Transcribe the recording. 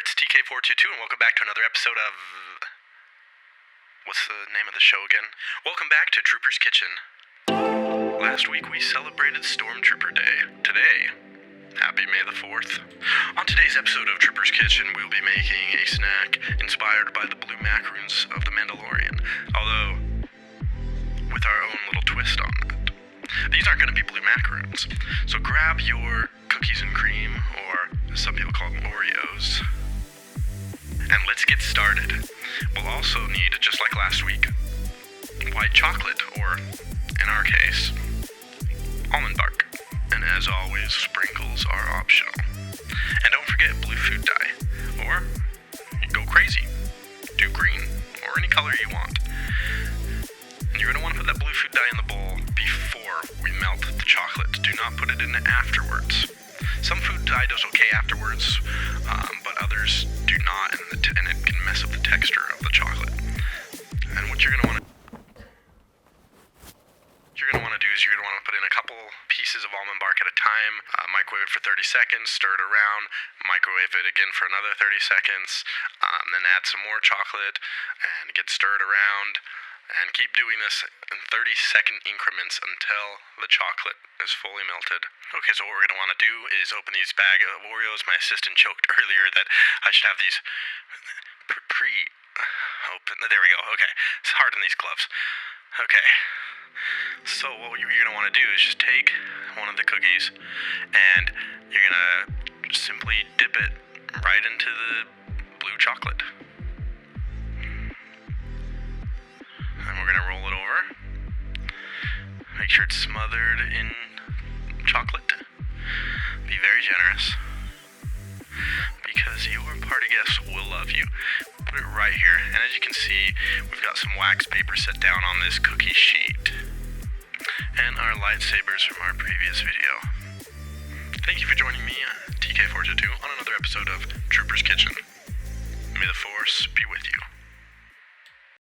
it's TK422, and welcome back to another episode of... What's the name of the show again? Welcome back to Trooper's Kitchen. Last week we celebrated Stormtrooper Day. Today, happy May the 4th. On today's episode of Trooper's Kitchen, we'll be making a snack inspired by the blue macaroons of the Mandalorian, although with our own little twist on that. These aren't going to be blue macaroons, so grab your cookies and cream, or some people call them Oreos, and let's get started. We'll also need, just like last week, white chocolate, or, in our case, almond bark. And as always, sprinkles are optional. And don't forget blue food dye, or go crazy. Do green, or any color you want. And you're going to want to put that blue food dye in the bowl before we melt the chocolate. Do not put it in afterwards. Some food dye does okay afterwards, but others do not, and it can mess up the texture of the chocolate. And what you're going to want to do is you're going to want to put in a couple pieces of almond bark at a time, microwave it for 30 seconds, stir it around, microwave it again for another 30 seconds, then add some more chocolate and get stirred around. And keep doing this in 30-second increments until the chocolate is fully melted. Okay, so what we're going to want to do is open these bag of Oreos. My assistant joked earlier that I should have these pre-open. There we go. Okay, it's hard in these gloves. Okay, so what you're going to want to do is just take one of the cookies and you're going to simply dip it right into the blue chocolate. And we're going to roll it over. Make sure it's smothered in chocolate. Be very generous, because your party guests will love you. Put it right here. And as you can see, we've got some wax paper set down on this cookie sheet. And our lightsabers from our previous video. Thank you for joining me, TK422, on another episode of Trooper's Kitchen. May the Force be with you.